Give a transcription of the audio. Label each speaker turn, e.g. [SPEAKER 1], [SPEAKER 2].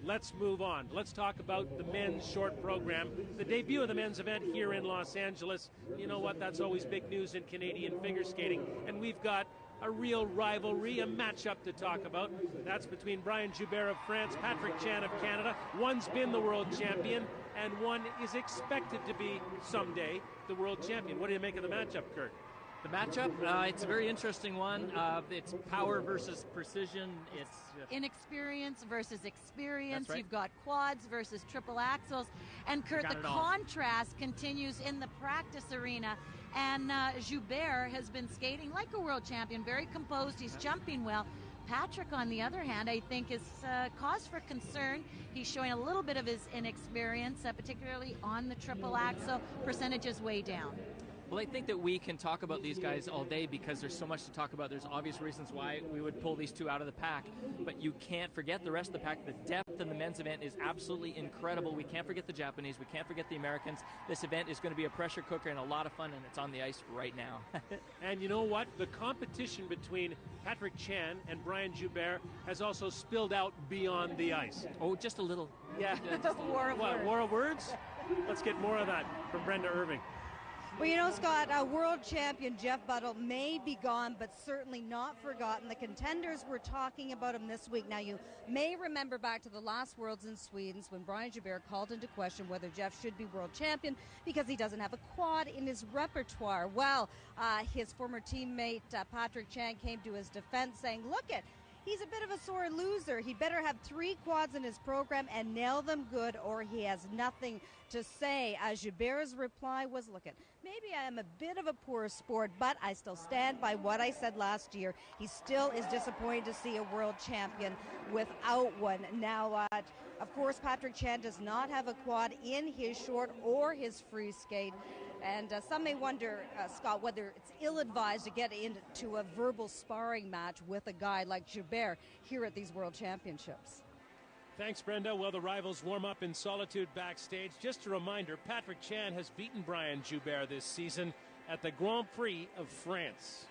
[SPEAKER 1] let's move on. Let's talk about the men's short program, the debut of the men's event here in Los Angeles. You know what? That's always big news in Canadian figure skating. And we've got a real rivalry, a matchup to talk about. That's between Brian Joubert of France, Patrick Chan of Canada. One's been the world champion, and one is expected to be someday the world champion. What do you make of the matchup, Kurt?
[SPEAKER 2] The matchup, it's a very interesting one. It's power versus precision. It's
[SPEAKER 3] inexperience versus experience.
[SPEAKER 2] That's right.
[SPEAKER 3] You've got quads versus triple axles. And Kurt, the contrast continues in the practice arena. And Joubert has been skating like a world champion, very composed. He's jumping well. Patrick, on the other hand, I think is cause for concern. He's showing a little bit of his inexperience, particularly on the triple axle. Percentages way down.
[SPEAKER 2] Well, I think that we can talk about these guys all day because there's so much to talk about. There's obvious reasons why we would pull these two out of the pack, but you can't forget the rest of the pack. The depth in the men's event is absolutely incredible. We can't forget the Japanese. We can't forget the Americans. This event is going to be a pressure cooker and a lot of fun, and it's on the ice right now.
[SPEAKER 1] And you know what? The competition between Patrick Chan and Brian Joubert has also spilled out beyond the ice.
[SPEAKER 2] Oh, just a little.
[SPEAKER 1] Yeah.
[SPEAKER 3] War of words.
[SPEAKER 1] War of words? Let's get more of that from Brenda Irving.
[SPEAKER 4] Well, you know, Scott, world champion Jeff Buttle may be gone, but certainly not forgotten. The contenders were talking about him this week. Now, you may remember back to the last Worlds in Sweden when Brian Joubert called into question whether Jeff should be world champion because he doesn't have a quad in his repertoire. Well, his former teammate Patrick Chan came to his defense saying, look it, he's a bit of a sore loser. He better have 3 quads in his program and nail them good, or he has nothing to say. Joubert's reply was, look it, maybe I am a bit of a poor sport, but I still stand by what I said last year. He still is disappointed to see a world champion without one. Now, of course, Patrick Chan does not have a quad in his short or his free skate. And some may wonder, Scott, whether it's ill-advised to get into a verbal sparring match with a guy like Joubert here at these World Championships.
[SPEAKER 1] Thanks, Brenda. Well, the rivals warm up in solitude backstage. Just a reminder, Patrick Chan has beaten Brian Joubert this season at the Grand Prix of France.